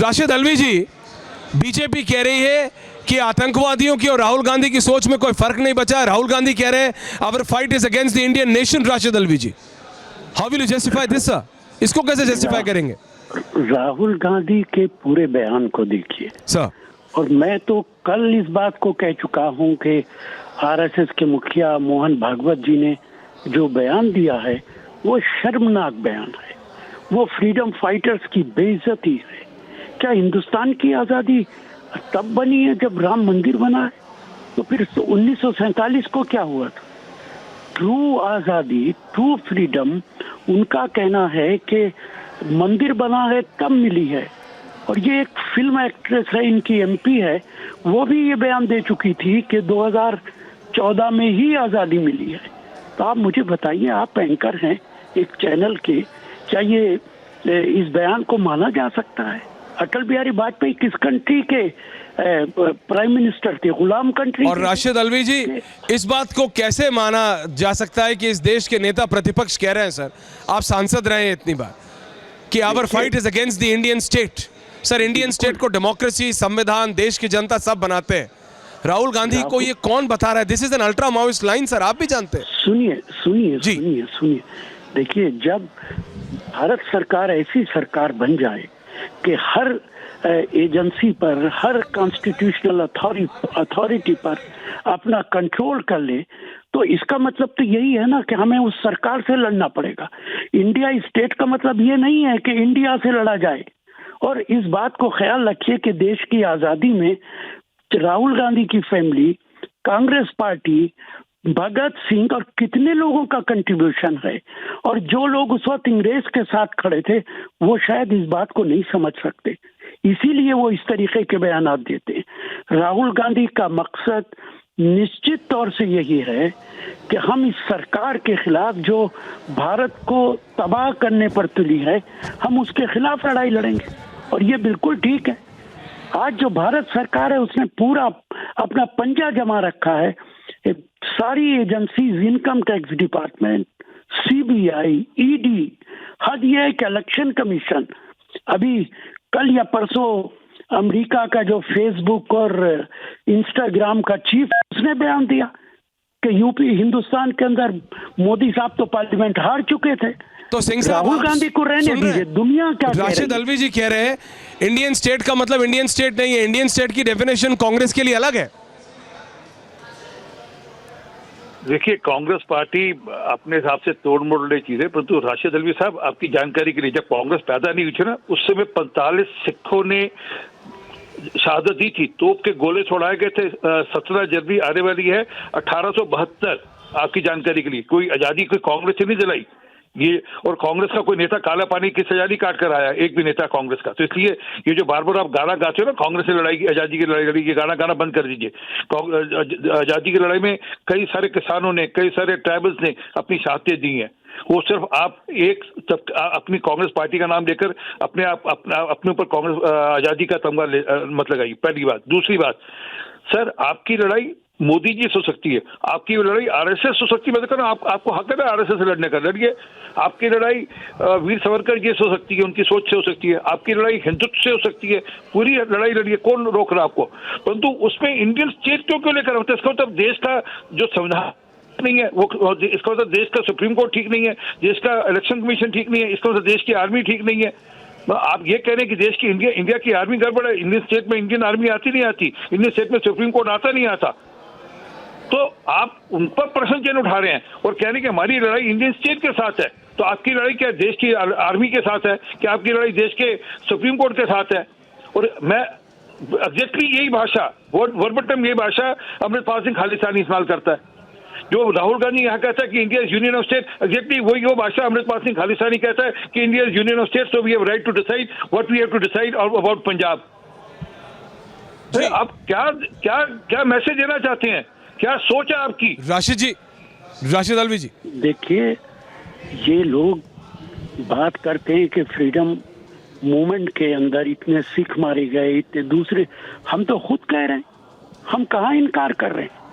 राशिद अलवी जी, BJP कह रही है कि आतंकवादियों की और राहुल गांधी की सोच में कोई फर्क नहीं बचा है। राहुल गांधी कह रहे हैं our fight is against the Indian nation. Rashid Alvi ji, how will you justify this sir? इसको कैसे जस्टिफाई करेंगे राहुल गांधी के पूरे बयान को देखिए सर? और मैं तो कल इस बात को कह चुका हूं कि आरएसएस के मुखिया मोहन भागवत जी ने जो बयान दिया है वो शर्मनाक बयान है। वो फ्रीडम फाइटर्स की बेइज्जती है। क्या हिंदुस्तान की आजादी तब बनी है जब राम मंदिर बना है? तो फिर 1947 को क्या हुआ था? ट्रू आजादी, ट्रू फ्रीडम, उनका कहना है कि मंदिर बना है तब मिली है। और ये एक फिल्म एक्ट्रेस है, इनकी एमपी है, वो भी ये बयान दे चुकी थी कि 2014 में ही आजादी मिली है। तो आप मुझे बताइए, आप एंकर हैं एक चैनल के, क्या ये इस बयान को माना जा सकता है? अटल बिहारी वाजपेयी किस कंट्री के प्राइम मिनिस्टर थे? गुलाम कंट्री। और राशिद अलवी जी, इस बात को कैसे माना जा सकता है कि इस देश के नेता प्रतिपक्ष कह रहे हैं, सर आप सांसद रहे हैं इतनी बार, कि our fight is against the Indian state? Sir, Indian state को डेमोक्रेसी, संविधान, देश की जनता सब बनाते हैं। राहुल गांधी को ये कौन बता रहा है? This is an ultra Maoist line sir, आप भी जानते हैं। सुनिए सुनिए सुनिए सुनिए, देखिए, जब भारत सरकार ऐसी सरकार बन जाए कि हर एजेंसी पर, हर कॉन्स्टिट्यूशनल अथॉरिटी पर अपना कंट्रोल कर ले, तो इसका मतलब तो यही है ना कि हमें उस सरकार से लड़ना पड़ेगा। इंडिया स्टेट का मतलब ये नहीं है कि इंडिया से लड़ा जाए। और इस बात को ख्याल रखिए कि देश की आजादी में राहुल गांधी की फैमिली, कांग्रेस पार्टी, भगत सिंह और कितने लोगों का कंट्रीब्यूशन है। और जो लोग उस वक्त अंग्रेज के साथ खड़े थे वो शायद इस बात को नहीं समझ सकते, इसीलिए वो इस तरीके के बयान देते हैं। राहुल गांधी का मकसद निश्चित तौर से यही है कि हम इस सरकार के खिलाफ, जो भारत को तबाह करने पर तुली है, हम उसके खिलाफ लड़ाई लड़ेंगे। और ये बिल्कुल ठीक है। आज जो भारत सरकार है उसने पूरा अपना पंजा जमा रखा है। सारी agencies, income tax department, CBI, ED, हद ये है कि इलेक्शन कमीशन, अभी कल या परसों अमेरिका का जो फेसबुक और इंस्टाग्राम का चीफ, उसने बयान दिया कि यूपी, हिंदुस्तान के अंदर मोदी साहब तो पार्लियामेंट हार चुके थे। तो सिंह साहब, राहुल गांधी को रहने दीजिए, दुनिया क्या कह रही है? राशिद अलवी जी कह रहे हैं इंडियन स्टेट का मतलब इंडियन स्टेट नहीं है। इंडियन स्टेट की डेफिनेशन कांग्रेस के लिए अलग है। देखिए, कांग्रेस पार्टी अपने हिसाब से तोड़ मोड़ रही चीजें, परंतु राशिद अलवी साहब, आपकी जानकारी के लिए, जब कांग्रेस पैदा नहीं हुई थी ना, उस समय 45 सिखों ने शहादत दी थी, तोप के गोले छोड़ाए गए थे। 17 जनवरी आने वाली है 1872, आपकी जानकारी के लिए। कोई आजादी कोई कांग्रेस से नहीं दिलाई ये। और कांग्रेस का कोई नेता काला पानी की सजा नहीं काट कर आया, एक भी नेता कांग्रेस का। तो इसलिए ये जो बार बार आप गाना गाते हो ना, कांग्रेस से लड़ाई की, आजादी की लड़ाई लड़ी, ये गाना गाना बंद कर दीजिए। आजादी की लड़ाई में कई सारे किसानों ने, कई सारे ट्राइबल्स ने अपनी शहादतें दी हैं। वो सिर्फ आप एक अपनी कांग्रेस पार्टी का नाम लेकर अपने ऊपर कांग्रेस आजादी का तमगा मत लगाइए, पहली बात। दूसरी बात, सर, आपकी लड़ाई मोदी जी से हो सकती है, आपकी लड़ाई आरएसएस हो सकती है। मैं तो कह रहा हूं, आपको हक है ना आरएसएस से लड़ने का, लड़िए। आपकी लड़ाई वीर सावरकर जी से हो सकती है, उनकी सोच से हो सकती है। आपकी लड़ाई हिंदुत्व से हो सकती है, पूरी लड़ाई लड़िए, कौन रोक रहा आपको? परंतु उसमें इंडियन स्टेट क्यों लेकर होता है? इसका मतलब देश का जो संविधान नहीं है, वो इसका मतलब देश का सुप्रीम कोर्ट ठीक नहीं है, देश का इलेक्शन कमीशन ठीक नहीं है, इसका मतलब देश की आर्मी ठीक नहीं है। आप ये कह रहे हैं कि देश की इंडिया की आर्मी गड़बड़ है। इंडियन स्टेट में इंडियन आर्मी आती नहीं आती, इंडियन स्टेट में सुप्रीम कोर्ट आता नहीं आता। तो आप उन पर प्रश्न चिन्ह उठा रहे हैं और कह रहे हैं कि हमारी लड़ाई इंडियन स्टेट के साथ है। तो आपकी लड़ाई क्या देश की आर्मी के साथ है? क्या आपकी लड़ाई देश के सुप्रीम कोर्ट के साथ है? और मैं एग्जैक्टली यही भाषा, वर्बटम यही भाषा अमृतपाल सिंह खालिस्तानी इस्तेमाल करता है। जो राहुल गांधी यहाँ कहता है कि India is union of state, exactly वही वो भाषा अमृतपाल सिंह खालिस्तानी कहता है कि India is union of state, so we have right to decide what we have to decide about Punjab. आप क्या क्या क्या मैसेज देना चाहते हैं? क्या सोच है आपकी? राशिद जी, राशिद अलवी जी, देखिए, ये लोग बात करते हैं कि फ्रीडम मूवमेंट के अंदर इतने सिख मारे गए, इतने दूसरे, हम तो खुद कह रहे हैं, हम कहाँ इनकार कर रहे हैं।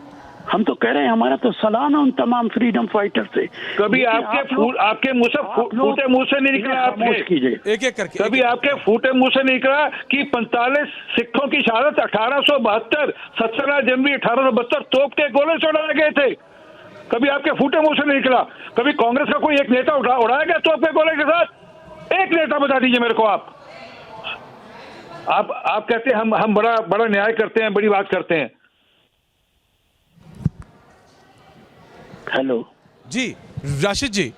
हम तो कह रहे हैं हमारा तो सलाम है उन तमाम फ्रीडम फाइटर से। कभी आपके मुंह से फूटे मुंह से नहीं निकला आपके, कीजिए एक एक करके, कभी आपके फूटे मुंह से नहीं निकला कि 45 सिखों की शहादत 1872 17 जनवरी 1872 तोप के गोले से उड़ाए गए थे। कभी आपके फूटे मुंह से नहीं निकला। कभी कांग्रेस का कोई एक नेता उड़ाया गया तोप के गोले के साथ? एक नेता बता दीजिए मेरे को। आप कहते हैं हम बड़ा न्याय करते हैं, बड़ी बात करते हैं। हेलो जी राशिद जी,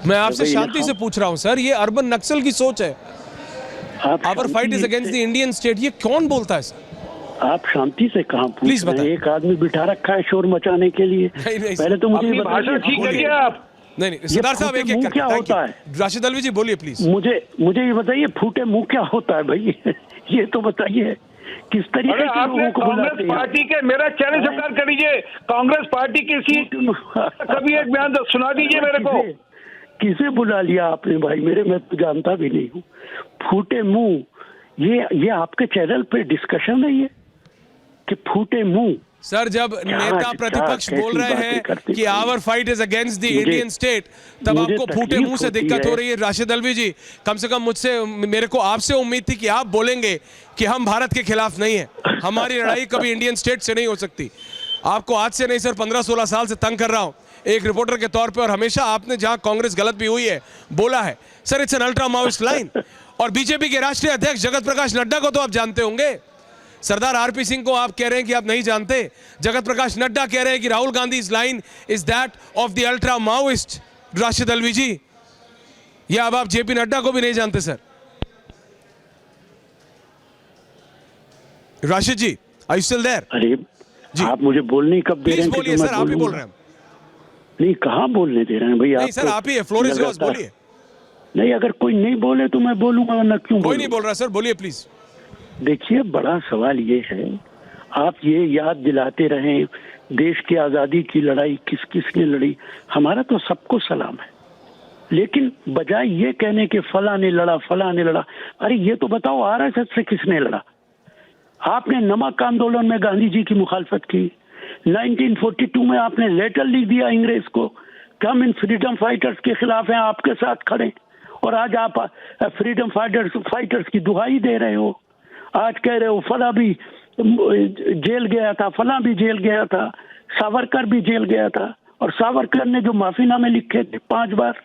मैं आपसे शांति से पूछ रहा हूं सर, ये अर्बन नक्सल की सोच है। Our fight is against the Indian state, ये कौन बोलता है सर? आप शांति से कहां प्लीज पूछ रहे हैं? एक आदमी बिठा रखा है शोर मचाने के लिए। नहीं, पहले तो मुझे भाषा ठीक करिए आप। नहीं सरदार साहब, एक एक क्या होता है? राशिद अलवी जी बोलिए प्लीज। मुझे ये बताइए फूटे मुंह क्या होता है भाई? ये तो बताइए किस तरीके से लोगों को कांग्रेस बुलाते हैं? पार्टी के, मेरा चैनल स्वीकार कर लीजिए, कांग्रेस पार्टी किसी कभी एक बयान सुना दीजिए मेरे को। किसे बुला लिया आपने भाई? मैं तो जानता भी नहीं हूँ। फूटे मुंह, ये आपके चैनल पे डिस्कशन है ये कि फूटे मुंह? सर, जब नेता प्रतिपक्ष बोल रहे हैं कि our fight is against the Indian state, तब आपको फूटे मुंह से दिक्कत हो रही है। राशिद अलवी जी, कम से कम मेरे को आपसे उम्मीद थी कि आप बोलेंगे कि हम भारत के खिलाफ नहीं है, हमारी लड़ाई कभी इंडियन स्टेट से नहीं हो सकती। आपको आज से नहीं सर, 15-16 साल से तंग कर रहा हूं एक रिपोर्टर के तौर पे, और हमेशा आपने जहां कांग्रेस गलत भी हुई है बोला है sir, it's an ultra Maoist line. और बीजेपी के राष्ट्रीय अध्यक्ष जगत प्रकाश नड्डा को तो आप जानते होंगे। सरदार आरपी सिंह को आप कह रहे हैं कि आप नहीं जानते। जगत प्रकाश नड्डा कह रहे हैं कि Rahul Gandhi is line is that of the ultra Maoist. Rashid Alvi ji, या अब आप जेपी नड्डा को भी नहीं जानते sir? Rashid ji, are you still there? अरे जी, आप मुझे बोलने कब दे रहे हैं? प्लीज बोलिए सर, आप ही बोल रहे हैं। नहीं, कहाँ बोलने दे रहे हैं भाई? नहीं सर, आप ही है, फ्लोर इज योर्स, बोलिए। नहीं, अगर कोई नहीं बोले तो मैं बोलूंगा, वरना क्यों? कोई नहीं बोल रहा सर, बोलिए प्लीज। देखिए, बड़ा सवाल ये है, आप ये याद दिलाते रहें देश की आज़ादी की लड़ाई किस किस ने लड़ी। हमारा तो सबको सलाम है, लेकिन बजाय ये कहने के फला ने लड़ा, अरे ये तो बताओ आरएसएस से किसने लड़ा? आपने नमक आंदोलन में गांधी जी की मुखालफत की। 1942 में आपने लेटर लिख दिया अंग्रेज को कि हम इन फ्रीडम फाइटर्स के खिलाफ हैं, आपके साथ खड़े। और आज आप फ्रीडम फाइटर्स की दुहाई दे रहे हो। आज कह रहे हो फला भी जेल गया था, फला भी जेल गया था, सावरकर भी जेल गया था। और सावरकर ने जो माफीनामे लिखे थे 5 बार,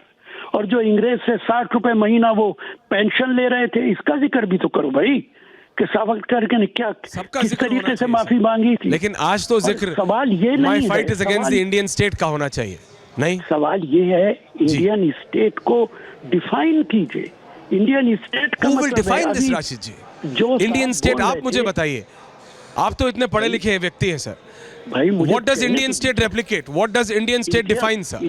और जो अंग्रेज से 60 रुपए महीना वो पेंशन ले रहे थे, इसका जिक्र भी तो करो भाई कि सावरकर ने क्या किस तरीके से माफी मांगी थी। लेकिन आज तो जिक्र सवाल ये नहीं है, fight is against the Indian state का होना चाहिए। नहीं, सवाल ये है इंडियन स्टेट को डिफाइन कीजिए। इंडियन स्टेट का मतलब डिफाइन दिस राशिद जी, जो इंडियन स्टेट आप मुझे बताइए। आप तो इतने पढ़े लिखे व्यक्ति हैं सर भाई। What does Indian state replicate, what does Indian state define sir?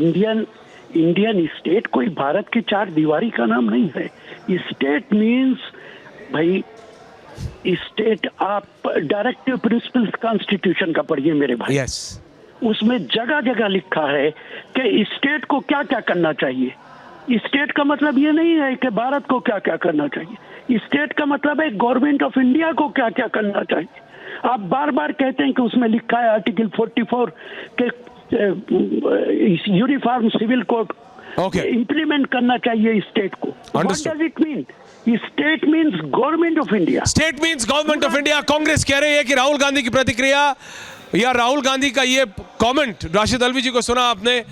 Indian state कोई भारत की 4 दीवारी का नाम नहीं है। स्टेट मींस भाई, स्टेट आप डायरेक्टिव प्रिंसिपल्स कॉन्स्टिट्यूशन का पढ़िए मेरे भाई। यस, उसमें जगह जगह लिखा है कि स्टेट को क्या क्या करना चाहिए। स्टेट का मतलब ये नहीं है कि भारत को क्या क्या करना चाहिए। स्टेट का मतलब है गवर्नमेंट ऑफ इंडिया को क्या क्या करना चाहिए। आप बार बार कहते हैं कि उसमें लिखा है आर्टिकल 44 के यूनिफॉर्म सिविल कोड इंप्लीमेंट करना चाहिए स्टेट को। What does it mean? State means government of India. State means government of India. Congress कह रही है कि राहुल गांधी की प्रतिक्रिया या राहुल गांधी का ये कमेंट राशिद अलवी जी को सुना आपने,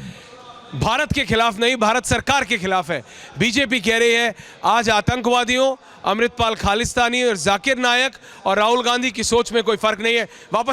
भारत के खिलाफ नहीं, भारत सरकार के खिलाफ है। बीजेपी कह रही है आज आतंकवादियों, अमृतपाल खालिस्तानी और जाकिर नायक और राहुल गांधी की सोच में कोई फर्क नहीं है। वापस